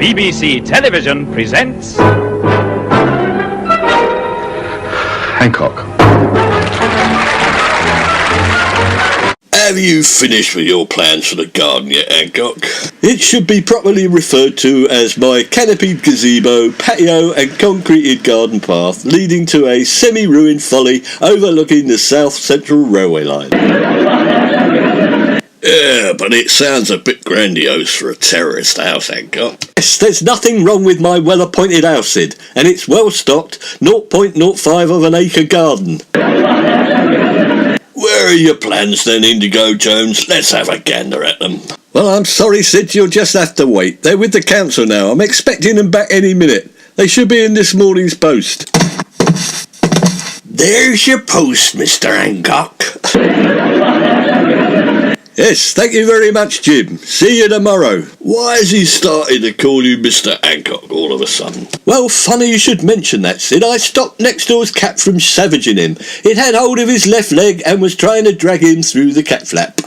BBC Television presents... Hancock. Have you finished with your plans for the garden yet, Hancock? It should be properly referred to as my canopied gazebo, patio and concreted garden path leading to a semi-ruined folly overlooking the South Central Railway line. Yeah, but it sounds a bit grandiose for a terraced house, Hancock. Yes, there's nothing wrong with my well-appointed house, Sid, and it's well-stocked, 0.05 of an acre garden. Where are your plans then, Indigo Jones? Let's have a gander at them. Well, I'm sorry, Sid, you'll just have to wait. They're with the council now. I'm expecting them back any minute. They should be in this morning's post. There's your post, Mr. Hancock. Yes, thank you very much, Jim. See you tomorrow. Why has he started to call you Mr. Hancock all of a sudden? Well, funny you should mention that, Sid. I stopped next door's cat from savaging him. It had hold of his left leg and was trying to drag him through the cat flap.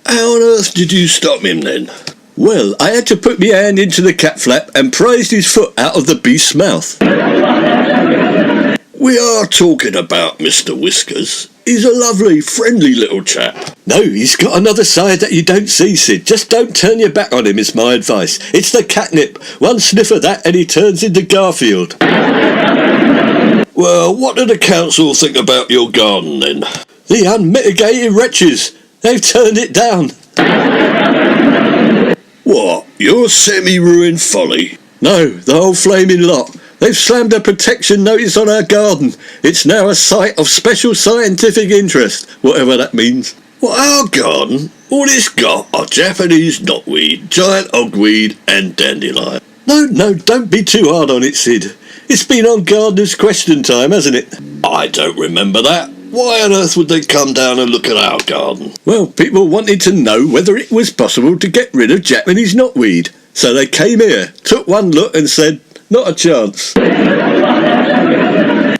How on earth did you stop him then? Well, I had to put my hand into the cat flap and prized his foot out of the beast's mouth. We are talking about Mr. Whiskers. He's a lovely, friendly little chap. No, he's got another side that you don't see, Sid. Just don't turn your back on him, is my advice. It's the catnip. One sniff of that and he turns into Garfield. Well, what do the council think about your garden then? The unmitigated wretches. They've turned it down. What, your semi-ruined folly? No, the whole flaming lot. They've slammed a protection notice on our garden. It's now a site of special scientific interest, whatever that means. What, our garden? All it's got are Japanese knotweed, giant ogweed and dandelion. No, don't be too hard on it, Sid. It's been on Gardener's Question Time, hasn't it? I don't remember that. Why on earth would they come down and look at our garden? Well, people wanted to know whether it was possible to get rid of Japanese knotweed. So they came here, took one look and said, not a chance.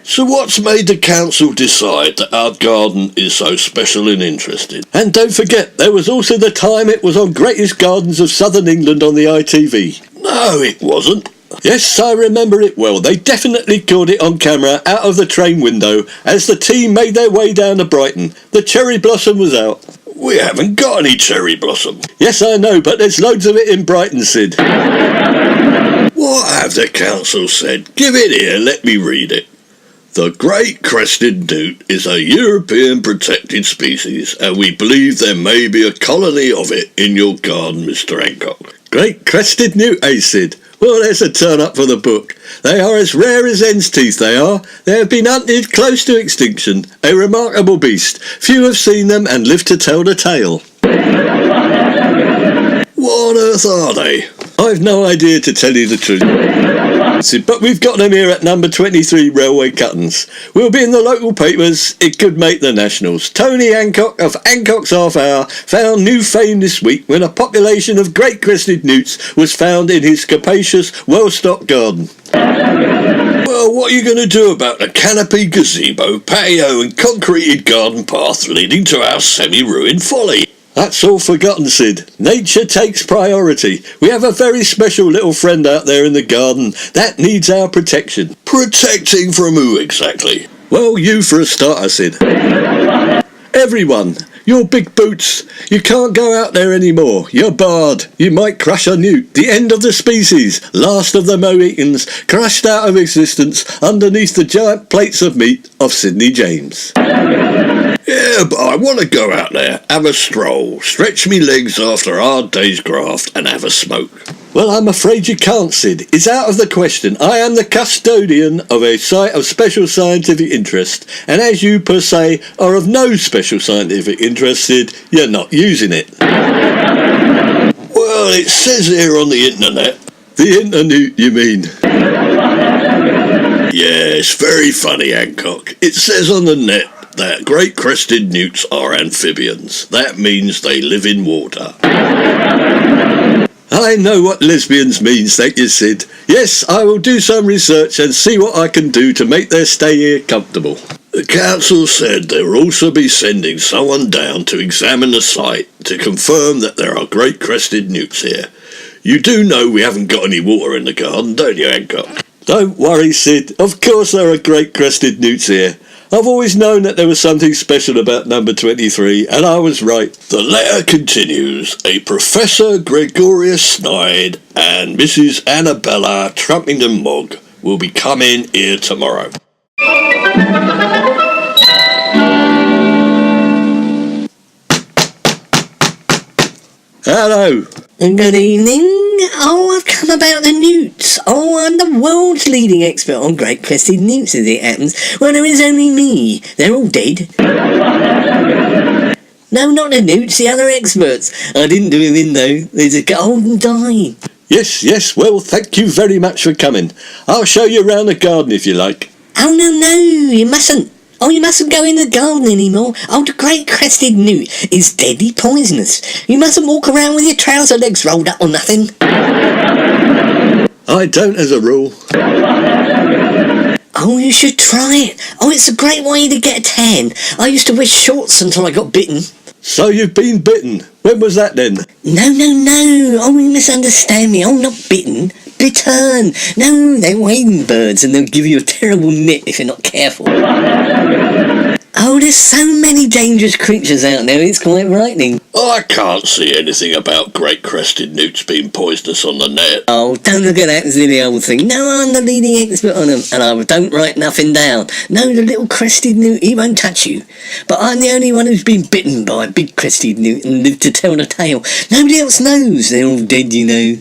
So what's made the council decide that our garden is so special and interesting? And don't forget, there was also the time it was on Greatest Gardens of Southern England on the ITV. No, it wasn't. Yes, I remember it well. They definitely caught it on camera out of the train window as the team made their way down to Brighton. The cherry blossom was out. We haven't got any cherry blossom. Yes, I know, but there's loads of it in Brighton, Sid. What have the council said? Give it here, let me read it. The Great Crested Newt is a European protected species, and we believe there may be a colony of it in your garden, Mr. Hancock. Great Crested Newt, eh, Sid? Well, there's a turn up for the book. They are as rare as hen's teeth, they are. They have been hunted close to extinction. A remarkable beast. Few have seen them and lived to tell the tale. What on earth are they? I've no idea, to tell you the truth. But we've got them here at number 23 Railway Cuttings. We'll be in the local papers. It could make the nationals. Tony Hancock of Hancock's Half Hour found new fame this week when a population of great crested newts was found in his capacious, well-stocked garden. Well, what are you going to do about the canopy, gazebo, patio and concreted garden path leading to our semi-ruined folly? That's all forgotten, Sid. Nature takes priority. We have a very special little friend out there in the garden that needs our protection. Protecting from who exactly? Well, you for a starter, Sid. Everyone. Your big boots. You can't go out there anymore. You're barred. You might crush a newt. The end of the species. Last of the Mohicans. Crushed out of existence underneath the giant plates of meat of Sid James. Yeah, but I want to go out there, have a stroll, stretch me legs after a hard day's graft and have a smoke. Well, I'm afraid you can't, Sid. It's out of the question. I am the custodian of a site of special scientific interest, and as you, per se, are of no special scientific interest, Sid, you're not using it. Well, it says here on the internet... The internet, you mean? Yeah, it's very funny, Hancock. It says on the net that great crested newts are amphibians. That means they live in water. I know what lesbians means, thank you, Sid. Yes, I will do some research and see what I can do to make their stay here comfortable. The council said they will also be sending someone down to examine the site to confirm that there are great crested newts here. You do know we haven't got any water in the garden, don't you, Hancock? Don't worry, Sid. Of course there are great crested newts here. I've always known that there was something special about number 23, and I was right. The letter continues. A Professor Gregorius Snyde and Mrs. Annabella Trumpington Mogg will be coming here tomorrow. Hello. Good evening. Oh, I've come about the newts. Oh, I'm the world's leading expert on great crested newts, as it happens. Well, there is only me. They're all dead. No, not the newts, the other experts. I didn't do him in, though. There's a golden die. Yes, well, thank you very much for coming. I'll show you around the garden if you like. Oh, no, you mustn't. Oh, you mustn't go in the garden anymore. Oh, the great crested newt is deadly poisonous. You mustn't walk around with your trouser legs rolled up or nothing. I don't as a rule. Oh, you should try it. Oh, it's a great way to get a tan. I used to wear shorts until I got bitten. So you've been bitten. When was that then? No. Oh, you misunderstand me. Oh, not bitten. Bitten. No, they're wading birds and they'll give you a terrible nip if you're not careful. Oh, there's so many dangerous creatures out there, it's quite frightening. I can't see anything about great crested newts being poisonous on the net. Oh, don't look at that silly old thing. No, I'm the leading expert on them, and I don't write nothing down. No, the little crested newt, he won't touch you. But I'm the only one who's been bitten by a big crested newt and lived to tell the tale. Nobody else knows. They're all dead, you know.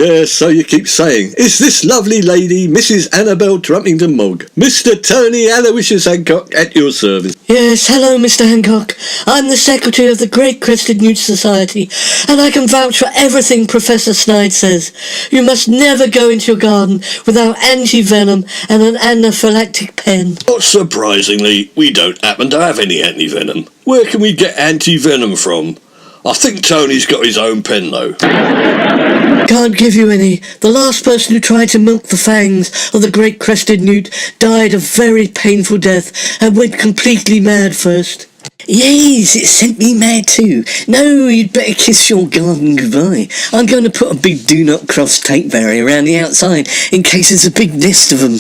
Yes, so you keep saying. Is this lovely lady, Mrs. Annabel Trumpington Mogg? Mr. Tony Aloysius Hancock at your service. Yes, hello, Mr. Hancock. I'm the secretary of the Great Crested Newt Society, and I can vouch for everything Professor Snyde says. You must never go into your garden without anti-venom and an anaphylactic pen. Not surprisingly, we don't happen to have any anti-venom. Where can we get anti-venom from? I think Tony's got his own pen, though. Can't give you any. The last person who tried to milk the fangs of the Great Crested Newt died a very painful death and went completely mad first. Yes, it sent me mad too. No, you'd better kiss your garden goodbye. I'm going to put a big do not cross tape barrier around the outside in case there's a big nest of them.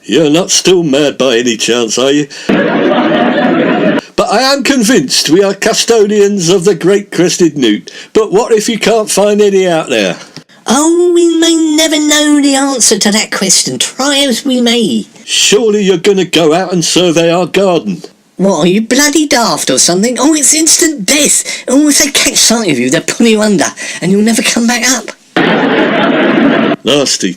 You're not still mad by any chance, are you? But I am convinced we are custodians of the Great Crested Newt. But what if you can't find any out there? Oh, we may never know the answer to that question, try as we may. Surely you're going to go out and survey our garden. What, are you bloody daft or something? Oh, it's instant death. Oh, if they catch sight of you, they'll pull you under and you'll never come back up. Nasty,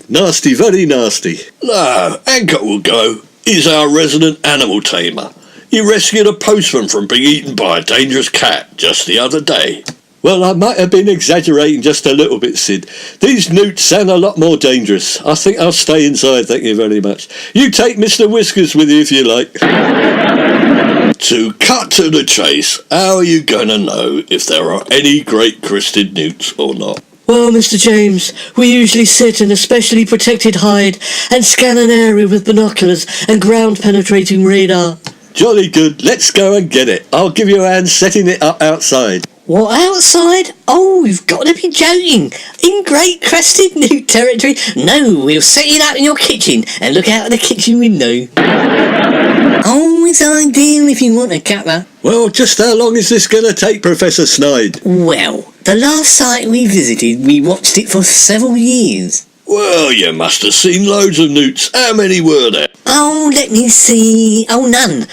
very nasty. No, Hancock will go. He's our resident animal tamer. He rescued a postman from being eaten by a dangerous cat just the other day. Well, I might have been exaggerating just a little bit, Sid. These newts sound a lot more dangerous. I think I'll stay inside, thank you very much. You take Mr. Whiskers with you if you like. To cut to the chase, how are you going to know if there are any great crested newts or not? Well, Mr. James, we usually sit in a specially protected hide and scan an area with binoculars and ground-penetrating radar. Jolly good, let's go and get it. I'll give you a hand setting it up outside. What, outside? Oh, you've got to be joking. In Great Crested Newt territory? No, we'll set it up in your kitchen and look out of the kitchen window. Oh, it's ideal if you want a cuppa. Well, just how long is this going to take, Professor Snyde? Well, the last site we visited, we watched it for several years. Well, you must have seen loads of newts. How many were there? Oh, let me see. Oh, none.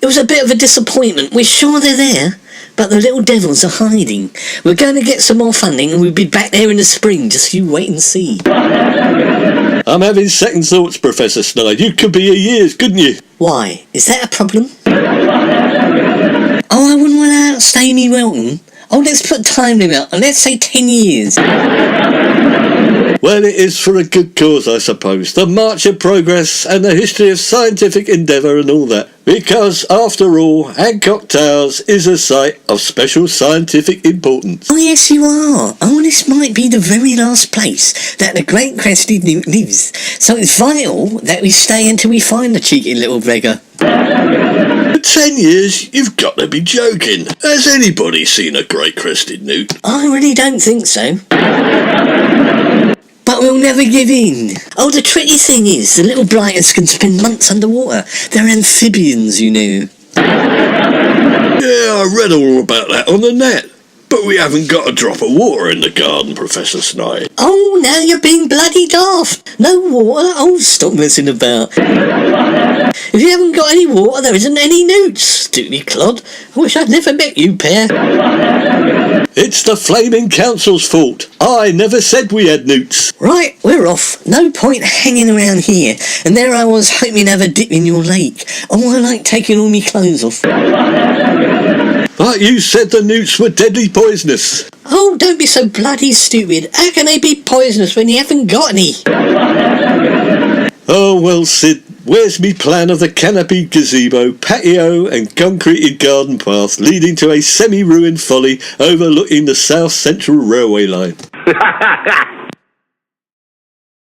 It was a bit of a disappointment. We're sure they're there, but the little devils are hiding. We're going to get some more funding and we'll be back there in the spring. Just you wait and see. I'm having second thoughts, Professor Snyde. You could be here years, couldn't you? Why? Is that a problem? Oh, I wouldn't want to outstay me welcome. Oh, let's put a time limit on, let's say 10 years. Well, it is for a good cause, I suppose. The march of progress and the history of scientific endeavour and all that. Because, after all, Hancock Towers is a site of special scientific importance. Oh, yes, you are. Oh, this might be the very last place that the Great Crested Newt lives. So it's vital that we stay until we find the cheeky little beggar. For 10 years, you've got to be joking. Has anybody seen a Great Crested Newt? I really don't think so. But we'll never give in. Oh, the tricky thing is, the little blighters can spend months underwater. They're amphibians, you know. Yeah, I read all about that on the net. But we haven't got a drop of water in the garden, Professor Snide. Oh, now you're being bloody daft. No water? Oh, stop messing about. If you haven't got any water, there isn't any newts. Stupid clod. I wish I'd never met you, pair. It's the flaming council's fault. I never said we had newts. Right, we're off. No point hanging around here. And there I was hoping to have a dip in your lake. Oh, I like taking all my clothes off. But you said the newts were deadly poisonous. Oh, don't be so bloody stupid. How can they be poisonous when you haven't got any? Oh, well, Sid, where's me plan of the canopied gazebo, patio and concreted garden path leading to a semi-ruined folly overlooking the South Central Railway line?